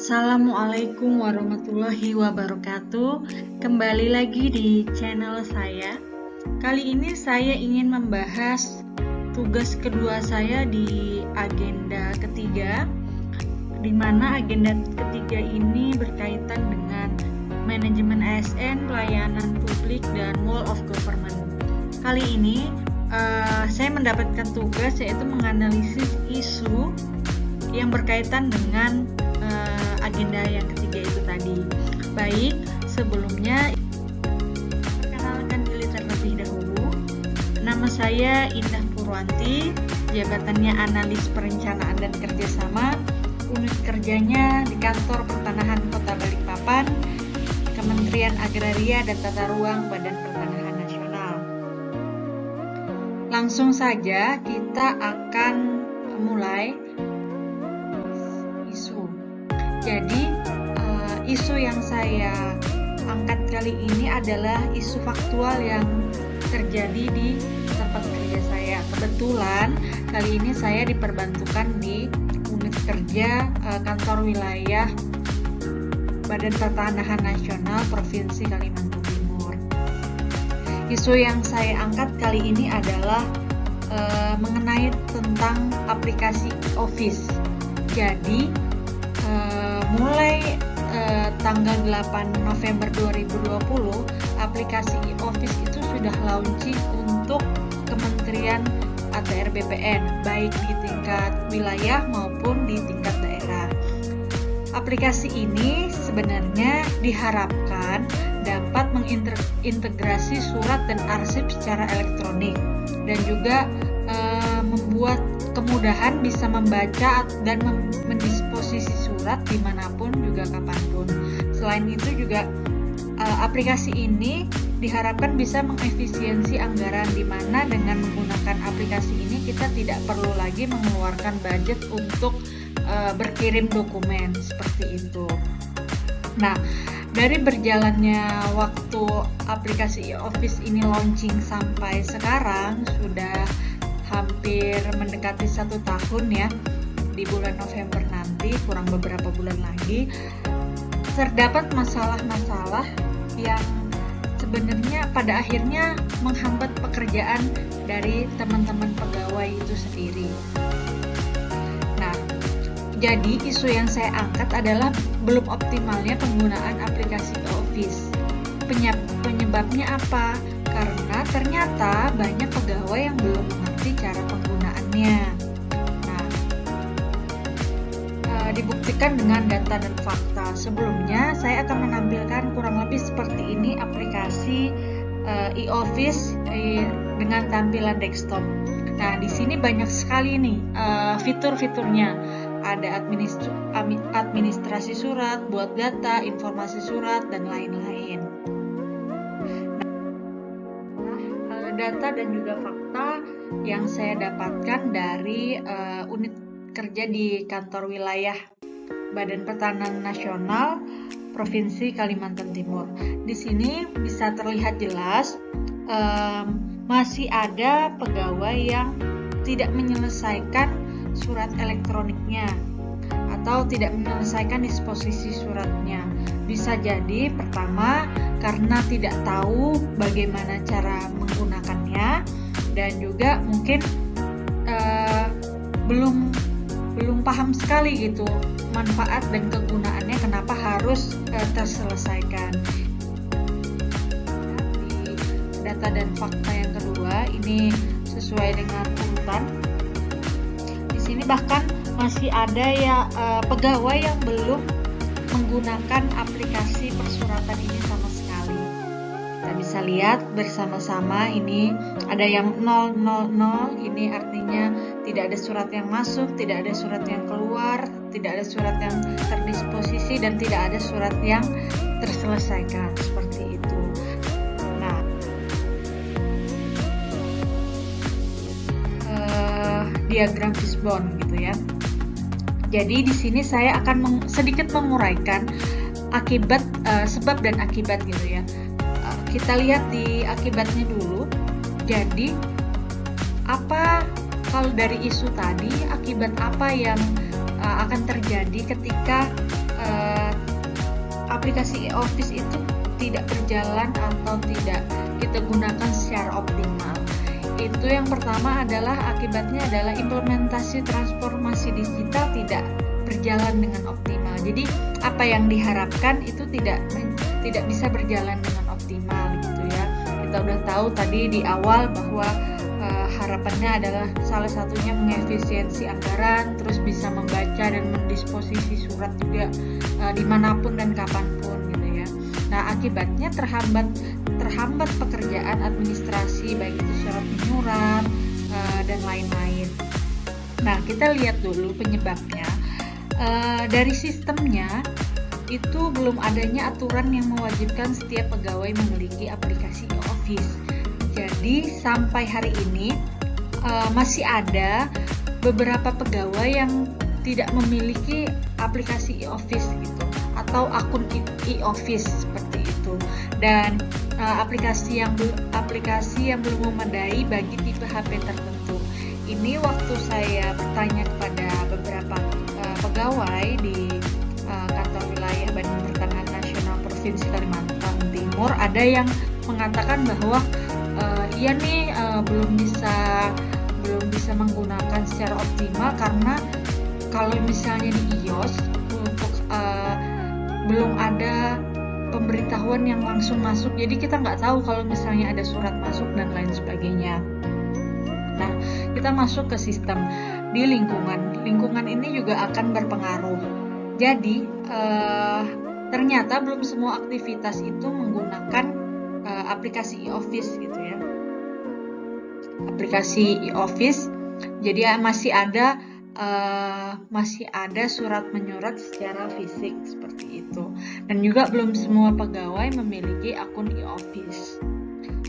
Assalamualaikum warahmatullahi wabarakatuh. Kembali lagi di channel saya. Kali ini saya ingin membahas tugas kedua saya di agenda ketiga, di mana agenda ketiga ini berkaitan dengan manajemen ASN, pelayanan publik, dan Wall of Government. Kali ini saya mendapatkan tugas yaitu menganalisis isu yang berkaitan dengan agenda yang ketiga itu tadi. Baik, sebelumnya perkenalkan diri terlebih dahulu. Nama saya Indah Purwanti, jabatannya Analis Perencanaan dan Kerjasama, unit kerjanya di Kantor Pertanahan Kota Balikpapan, Kementerian Agraria dan Tata Ruang Badan Pertanahan Nasional. Langsung saja kita akan mulai isu. Jadi isu yang saya angkat kali ini adalah isu faktual yang terjadi di tempat kerja saya. Kebetulan kali ini saya diperbantukan di unit kerja kantor wilayah Badan Pertanahan Nasional Provinsi Kalimantan Timur. Isu yang saya angkat kali ini adalah mengenai tentang aplikasi Office. Jadi mulai tanggal 8 November 2020, aplikasi Office itu sudah launching untuk Kementerian ATR BPN, baik di tingkat wilayah maupun di tingkat daerah. Aplikasi ini sebenarnya diharapkan dapat mengintegrasi surat dan arsip secara elektronik dan juga membuat kemudahan bisa membaca dan mendisposisi surat dimanapun juga kapanpun. Selain itu juga aplikasi ini diharapkan bisa mengefisiensi anggaran, di mana dengan menggunakan aplikasi ini kita tidak perlu lagi mengeluarkan budget untuk berkirim dokumen seperti itu. Nah, dari berjalannya waktu aplikasi Office ini launching sampai sekarang sudah hampir mendekati 1 tahun ya. Di bulan November nanti, kurang beberapa bulan lagi, terdapat masalah-masalah yang sebenarnya pada akhirnya menghambat pekerjaan dari teman-teman pegawai itu sendiri. Nah, jadi isu yang saya angkat adalah belum optimalnya penggunaan aplikasi Office. Penyebabnya apa? Karena ternyata banyak pegawai yang belum mengerti cara penggunaannya. Nah, dibuktikan dengan data dan fakta. Sebelumnya, saya akan menampilkan kurang lebih seperti ini aplikasi e-Office dengan tampilan desktop. Nah, di sini banyak sekali nih fitur-fiturnya. Ada administrasi surat, buat data, informasi surat, dan lain-lain. Data dan juga fakta yang saya dapatkan dari unit kerja di kantor wilayah Badan Pertanahan Nasional Provinsi Kalimantan Timur. Di sini bisa terlihat jelas masih ada pegawai yang tidak menyelesaikan surat elektroniknya atau tidak menyelesaikan disposisi suratnya. Bisa jadi pertama karena tidak tahu bagaimana cara menggunakannya, dan juga mungkin belum paham sekali gitu manfaat dan kegunaannya, kenapa harus terselesaikan. Di data dan fakta yang kedua ini sesuai dengan urutan. Di sini bahkan masih ada ya pegawai yang belum menggunakan aplikasi persuratan ini sama sekali. Kita bisa lihat bersama-sama, ini ada yang 000, ini artinya tidak ada surat yang masuk, tidak ada surat yang keluar, tidak ada surat yang terdisposisi, dan tidak ada surat yang terselesaikan, seperti itu. Nah, diagram fishbone gitu ya. Jadi di sini saya akan sedikit menguraikan akibat, sebab dan akibat gitu ya. Kita lihat di akibatnya dulu. Jadi apa kalau dari isu tadi, akibat apa yang akan terjadi ketika aplikasi e-office itu tidak berjalan atau tidak kita gunakan secara optimal. Itu yang pertama adalah akibatnya adalah implementasi transformasi digital tidak berjalan dengan optimal. Jadi apa yang diharapkan itu tidak bisa berjalan dengan optimal gitu ya. Kita udah tahu tadi di awal bahwa harapannya adalah salah satunya mengefisiensi anggaran, terus bisa membaca dan mendisposisi surat juga dimanapun dan kapanpun gitu ya. Nah akibatnya terhambat pekerjaan administrasi baik itu surat menyurat dan lain-lain. Nah kita lihat dulu penyebabnya. Dari sistemnya itu belum adanya aturan yang mewajibkan setiap pegawai memiliki aplikasi e-office. Jadi sampai hari ini masih ada beberapa pegawai yang tidak memiliki aplikasi e-office gitu atau akun e-office seperti itu, dan aplikasi yang belum memadai bagi tipe HP tertentu. Ini waktu saya bertanya kepada beberapa pegawai di kantor wilayah Badan Pertanahan Nasional Provinsi Kalimantan Timur, ada yang mengatakan bahwa iya nih belum bisa menggunakan secara optimal karena kalau misalnya di iOS untuk belum ada pemberitahuan yang langsung masuk, jadi kita nggak tahu kalau misalnya ada surat masuk dan lain sebagainya. Nah, kita masuk ke sistem di lingkungan ini juga akan berpengaruh. Jadi ternyata belum semua aktivitas itu menggunakan aplikasi e-office gitu ya. Aplikasi e-office, jadi masih ada surat menyurat secara fisik seperti itu, dan juga belum semua pegawai memiliki akun e-office.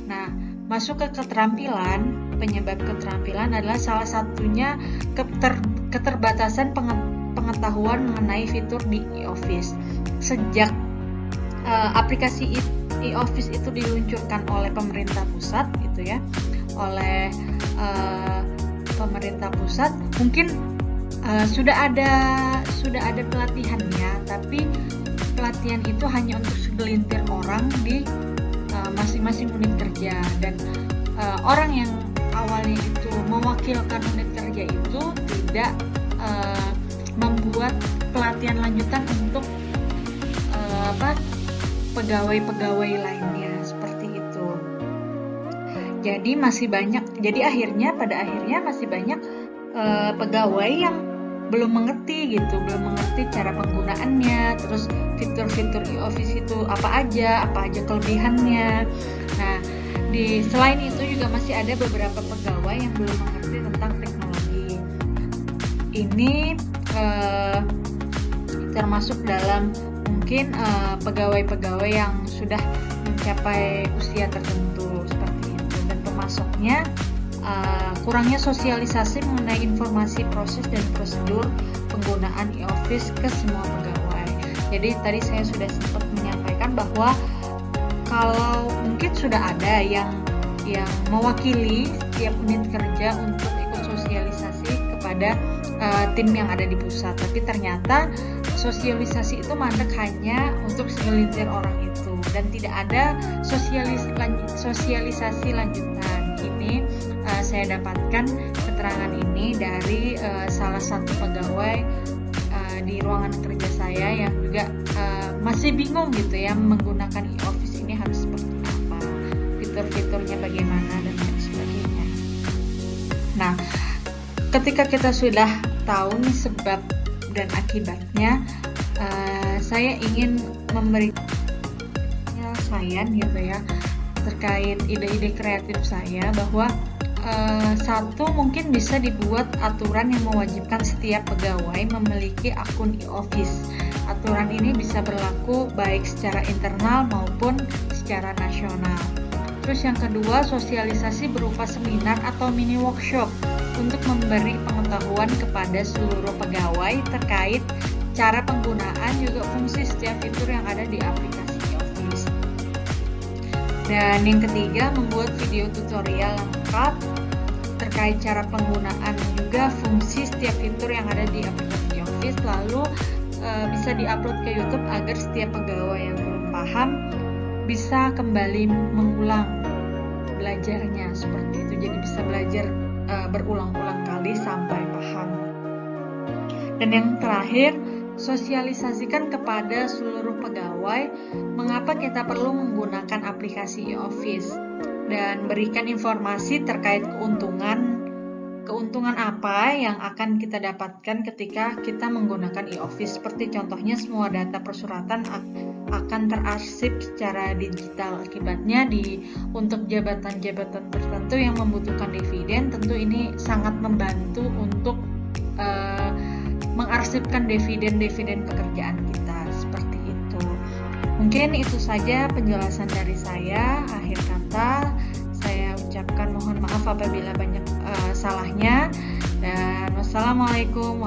Nah, masuk ke keterampilan, penyebab keterampilan adalah salah satunya keterbatasan pengetahuan mengenai fitur di e-office. Sejak aplikasi e-office itu diluncurkan oleh pemerintah pusat gitu ya, oleh pemerintah pusat, mungkin sudah ada pelatihannya, tapi pelatihan itu hanya untuk segelintir orang di masing-masing unit kerja, dan orang yang awalnya itu mewakilkan unit kerja itu tidak membuat pelatihan lanjutan untuk pegawai-pegawai lainnya seperti itu. Jadi pada akhirnya masih banyak pegawai yang belum mengerti cara penggunaannya, terus fitur-fitur e-office itu apa aja kelebihannya. Nah, selain itu juga masih ada beberapa pegawai yang belum mengerti tentang teknologi. Ini termasuk dalam mungkin pegawai-pegawai yang sudah mencapai usia tertentu seperti itu, dan termasuknya kurangnya sosialisasi mengenai informasi proses dan prosedur penggunaan e-office ke semua pegawai. Jadi tadi saya sudah sempat menyampaikan bahwa kalau mungkin sudah ada yang mewakili setiap unit kerja untuk ikut sosialisasi kepada tim yang ada di pusat, tapi ternyata sosialisasi itu mandek hanya untuk segelintir orang itu, dan tidak ada sosialisasi lanjutan. Ini saya dapatkan keterangan ini dari salah satu pegawai di ruangan kerja saya yang juga masih bingung gitu ya, menggunakan e-office ini harus seperti apa, fitur-fiturnya bagaimana dan lain sebagainya. Nah, ketika kita sudah tahu nih sebab dan akibatnya, saya ingin memberi penyelesaian gitu ya terkait ide-ide kreatif saya, bahwa satu, mungkin bisa dibuat aturan yang mewajibkan setiap pegawai memiliki akun e-office. Aturan ini bisa berlaku baik secara internal maupun secara nasional. Terus yang kedua, sosialisasi berupa seminar atau mini workshop untuk memberi pengetahuan kepada seluruh pegawai terkait cara penggunaan juga fungsi setiap fitur yang ada di aplikasi e-office. Dan yang ketiga, membuat video tutorial lengkap terkait cara penggunaan juga fungsi setiap fitur yang ada di aplikasi e-office. Lalu bisa diupload ke YouTube agar setiap pegawai yang belum paham bisa kembali mengulang belajarnya seperti itu. Jadi bisa belajar berulang-ulang kali sampai paham. Dan yang terakhir, sosialisasikan kepada seluruh pegawai mengapa kita perlu menggunakan aplikasi e-office dan berikan informasi terkait keuntungan apa yang akan kita dapatkan ketika kita menggunakan e-office. Seperti contohnya semua data persuratan akan terarsip secara digital. Akibatnya untuk jabatan-jabatan tertentu yang membutuhkan dividen, tentu ini sangat membantu untuk mengarsipkan dividen pekerjaan kita seperti itu. Mungkin itu saja penjelasan dari saya. Akhir kata, saya ucapkan mohon maaf apabila banyak salahnya, dan wassalamualaikum.